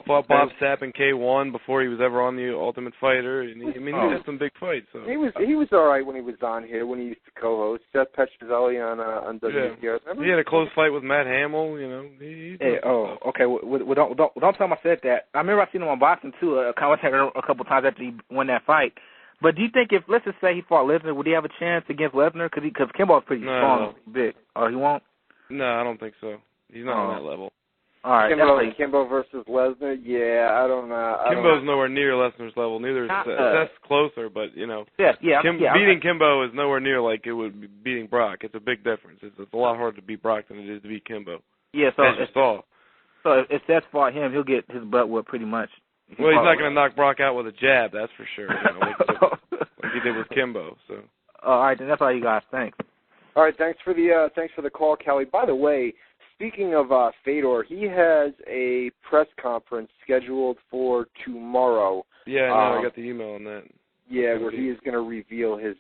Bob Sapp in K1 before he was ever on the Ultimate Fighter. And he had some big fights. So. He was all right when he was on here, when he used to co-host. Seth Petrozelli on WZR. Yeah. He had a close fight with Matt Hamill. Okay. Well, don't tell him I said that. I remember I seen him on boxing too. I contacted a couple times after he won that fight. But do you think if, let's just say he fought Lesnar, would he have a chance against Lesnar? Because Kimbo's pretty strong, big. Oh, he won't? No, I don't think so. He's not on that level. All right, Kimbo versus Lesnar. Yeah, I don't know. Kimbo's nowhere near Lesnar's level. Neither is Seth's closer, but beating Kimbo is nowhere near like it would be beating Brock. It's a big difference. It's a lot harder to beat Brock than it is to beat Kimbo. Yeah, so if Seth fought him, he'll get his butt whooped pretty much. Well, he's not going to knock Brock out with a jab, that's for sure. Like he did with Kimbo. So. All right, then that's all you guys. Thanks. All right, thanks for the call, Kelly. By the way, speaking of Fedor, he has a press conference scheduled for tomorrow. Yeah, I got the email on that. Yeah, where he is going to reveal his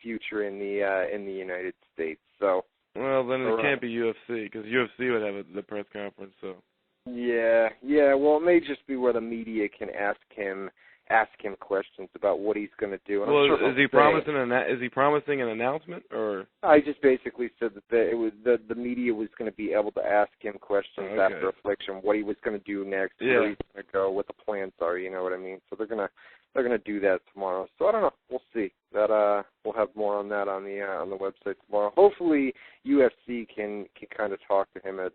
future in the United States. So. Well, then it can't be UFC because UFC would have the press conference. So. Yeah. Well, it may just be where the media can ask him questions about what he's going to do. And well, I'm sure is he promising an announcement or? I just basically said that the media was going to be able to ask him questions after Affliction, what he was going to do next, where he's going to go, what the plans are. You know what I mean? So they're gonna do that tomorrow. So I don't know. We'll see. We'll have more on that on the website tomorrow. Hopefully UFC can kind of talk to him at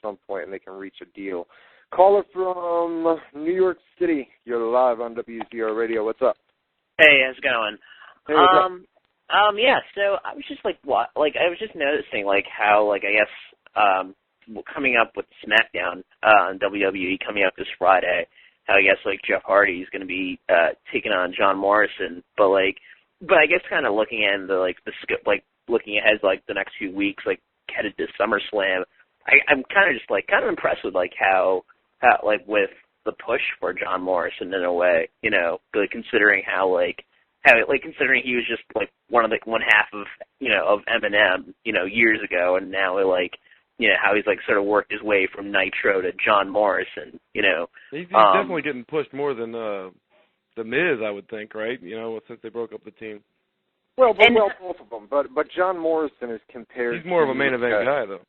some point and they can reach a deal. Caller from New York City. You're live on WZR Radio. What's up? Hey, how's it going? Hey, what's up? Yeah. So I was just I was just noticing how I guess coming up with SmackDown on WWE coming up this Friday. How I guess Jeff Hardy is going to be taking on John Morrison, but I guess kind of looking at looking ahead the next few weeks, headed to SummerSlam. I'm kind of impressed with how with the push for John Morrison in a way, considering considering he was just one half of of Eminem years ago, and now how he's sort of worked his way from Nitro to John Morrison. He's definitely getting pushed more than the Miz, I would think, right? Since they broke up the team. Well, both of them, but John Morrison is compared. He's more of a main event guy, though.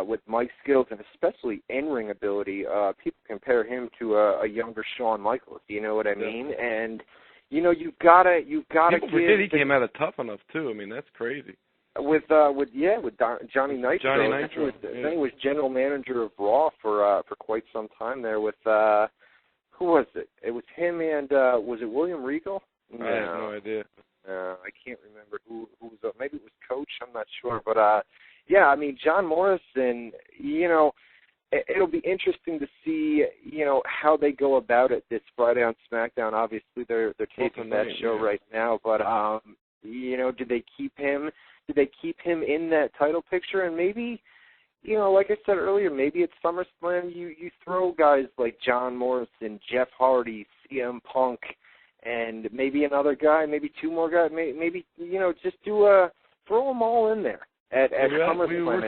With mic skills and especially in-ring ability, people compare him to a younger Shawn Michaels. You know what I mean? And you've got to. People forget he came out of Tough Enough too. I mean, that's crazy. With Johnny Nitro. Johnny Nitro. I think he was general manager of Raw for quite some time there. With who was it? It was him and was it William Regal? No. I have no idea. I can't remember who was up. Maybe it was Coach. I'm not sure. But, John Morrison, it'll be interesting to see, how they go about it this Friday on SmackDown. Obviously, they're taping that show right now. But, did they keep him? Did they keep him in that title picture? And maybe, like I said earlier, maybe at SummerSlam you throw guys like John Morrison, Jeff Hardy, CM Punk, and maybe another guy, maybe two more guys, maybe just throw them all in there at SummerSlam. We were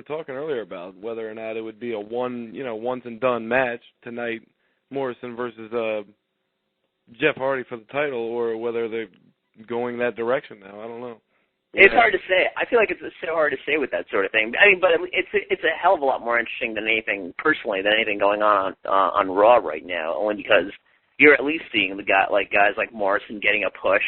talking earlier about whether or not it would be a once and done match tonight, Morrison versus Jeff Hardy for the title, or whether they're going that direction now. I don't know. It's hard to say. I feel like it's so hard to say with that sort of thing. I mean, but it's a hell of a lot more interesting than anything going on Raw right now, only because you're at least seeing guys like Morrison getting a push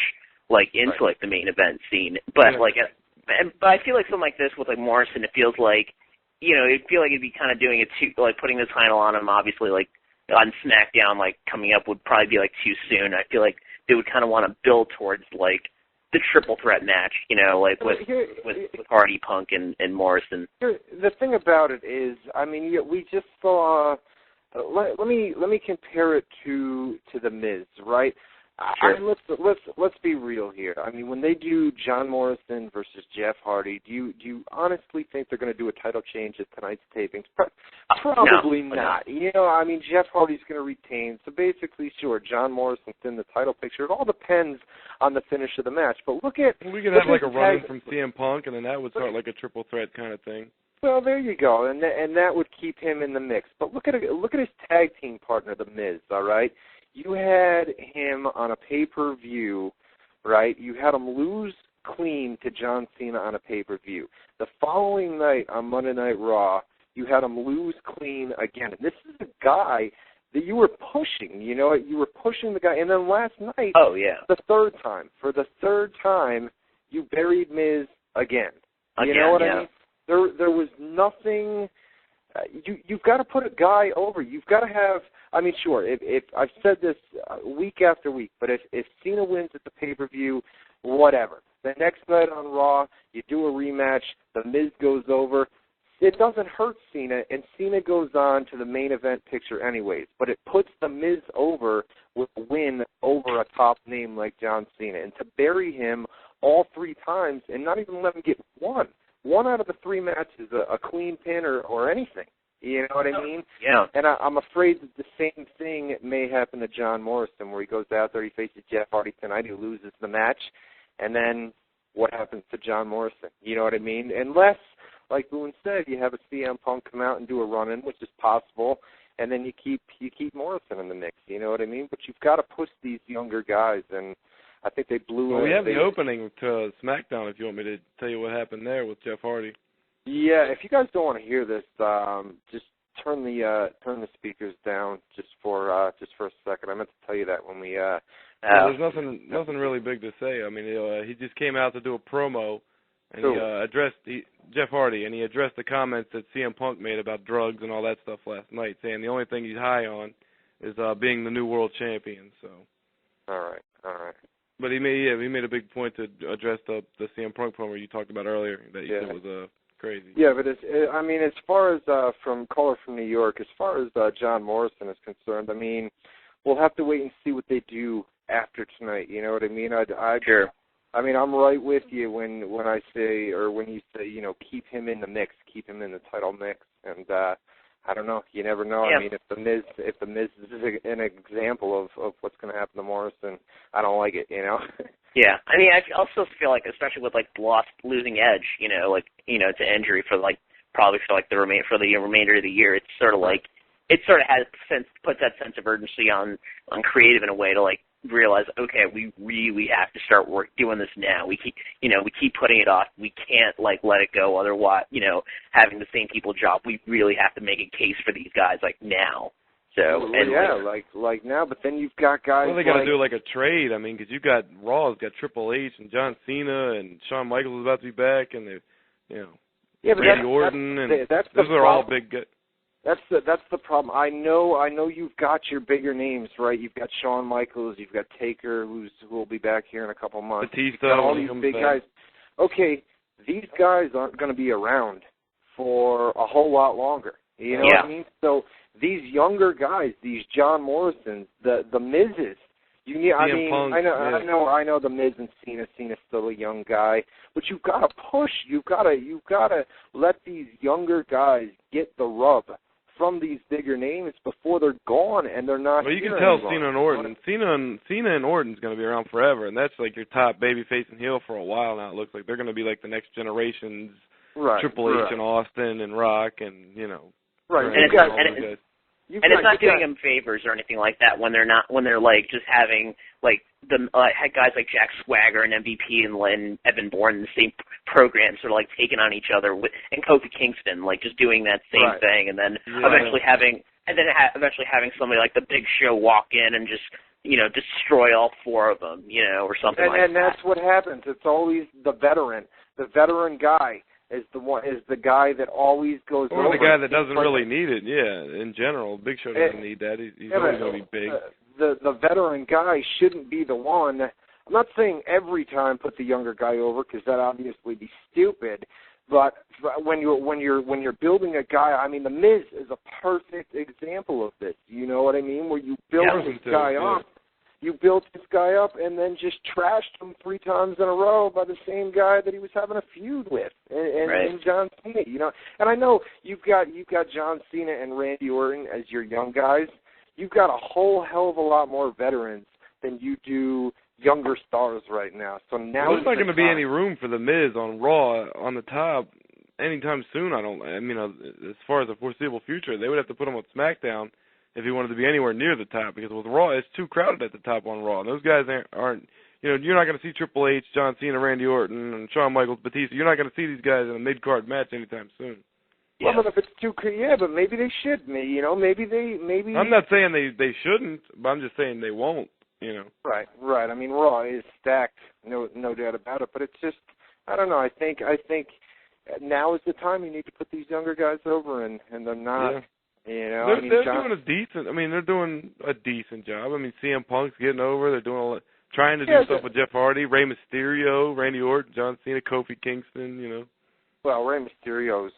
into the main event scene. But but I feel like something like this with Morrison, it feels like it'd feel like it'd be kind of doing it too, putting the title on him. Obviously, on SmackDown, coming up would probably be too soon. I feel like they would kind of want to build towards the triple threat match, with Hardy, Punk, and Morrison. The thing about it is, I mean, we just saw. Let me compare it to the Miz, right? Sure. I mean, let's be real here. I mean, when they do John Morrison versus Jeff Hardy, do you honestly think they're going to do a title change at tonight's tapings? Probably not. I mean, Jeff Hardy's going to retain. So basically, sure, John Morrison's in the title picture. It all depends on the finish of the match. But look at we could have a run from CM Punk, and then that would start a triple threat kind of thing. Well, there you go, and that would keep him in the mix. But look at his tag team partner, The Miz. All right, you had him on a pay-per-view, right? You had him lose clean to John Cena on a pay-per-view. The following night on Monday Night Raw, you had him lose clean again. And this is a guy that you were pushing. You were pushing the guy. And then last night, for the third time, you buried Miz again. You know what I mean? There was nothing. You've got to put a guy over. You've got to have. I mean, sure. If I've said this week after week, but if Cena wins at the pay-per-view, whatever. The next night on Raw, you do a rematch. The Miz goes over. It doesn't hurt Cena, and Cena goes on to the main event picture anyways. But it puts the Miz over with a win over a top name like John Cena. And to bury him all three times and not even let him get one out of the three matches, a clean pin or anything. You know what I mean? Yeah. And I'm afraid that the same thing may happen to John Morrison, where he goes out there, he faces Jeff Hardy tonight, he loses the match, and then what happens to John Morrison? You know what I mean? Unless, like Boone said, you have a CM Punk come out and do a run-in, which is possible, and then you keep Morrison in the mix. You know what I mean? But you've got to push these younger guys, and I think they blew it. Well, we have the opening to SmackDown if you want me to tell you what happened there with Jeff Hardy. Yeah, if you guys don't want to hear this, just turn the speakers down just for a second. I meant to tell you that when we. There's nothing really big to say. I mean, he just came out to do a promo, and he addressed Jeff Hardy, and he addressed the comments that CM Punk made about drugs and all that stuff last night, saying the only thing he's high on is being the new world champion. So. All right. But he made a big point to address the CM Punk promo you talked about earlier that you said was crazy. Yeah, but I mean, as far as from caller from New York, as far as John Morrison is concerned, I mean, we'll have to wait and see what they do after tonight. You know what I mean? Sure. I mean, I'm right with you when I say, or when you say, keep him in the mix, keep him in the title mix, and I don't know. You never know. Yeah. I mean, if the Miz is an example of what's going to happen to Morrison, I don't like it. Yeah, I mean, I also feel like, especially with losing Edge, to injury for probably for the remainder of the year, it's sort of like puts that sense of urgency on creative in a way to realize, okay, we really have to start doing this now. We keep putting it off. We can't let it go. Otherwise, having the same people job, we really have to make a case for these guys now. So like now, but then you've got guys. Well, they got to do a trade. I mean, because you've got Raw's got Triple H and John Cena and Shawn Michaels is about to be back, and Randy Orton, and those are all big guys. That's the problem. I know you've got your bigger names, right? You've got Shawn Michaels, you've got Taker, who will be back here in a couple months. Batista, all these big guys. Okay, these guys aren't going to be around for a whole lot longer. You know what I mean? So these younger guys, these John Morrisons, the Miz's, Punk, I know the Miz and Cena. Cena's still a young guy, but you've got to push. You've got to let these younger guys get the rub from these bigger names before they're gone and they're not. Well, you can tell Cena and Orton. Cena and Orton's going to be around forever, and that's your top babyface and heel for a while now. It looks like they're going to be the next generation's Triple H and Austin and Rock and Right. And it's not doing them favors or anything like that when they're just having had guys like Jack Swagger and MVP and Evan Bourne in the same program, sort of taking on each other and Kofi Kingston just doing that same thing, and then eventually having somebody like the Big Show walk in and just destroy all four of them, or something like that. And that's what happens. It's always the veteran guy. Is the guy that always goes over. Or the guy that doesn't really need it, in general. Big Show doesn't need that. He's always going to be big. The veteran guy shouldn't be the one. I'm not saying every time put the younger guy over, because that obviously be stupid. But when you're building a guy, I mean, the Miz is a perfect example of this. You know what I mean? Where you build this guy up. You built this guy up and then just trashed him 3 times in a row by the same guy that he was having a feud with, and John Cena. And I know you've got John Cena and Randy Orton as your young guys. You've got a whole hell of a lot more veterans than you do younger stars right now. So now there's not going to be any room for the Miz on Raw on the top anytime soon. I mean, as far as the foreseeable future, they would have to put him on SmackDown if he wanted to be anywhere near the top, because with Raw, it's too crowded at the top on Raw. And those guys aren't, you're not going to see Triple H, John Cena, Randy Orton, and Shawn Michaels, Batista. You're not going to see these guys in a mid-card match anytime soon. Well, but if it's too, but maybe they should. Maybe I'm not saying they shouldn't, but I'm just saying they won't. Right. I mean, Raw is stacked, no doubt about it. But it's just, I don't know. I think now is the time you need to put these younger guys over, and they're not. Yeah. They're doing a decent job. I mean, CM Punk's getting over. They're doing trying to do stuff with Jeff Hardy, Rey Mysterio, Randy Orton, John Cena, Kofi Kingston. Well, Rey Mysterio's,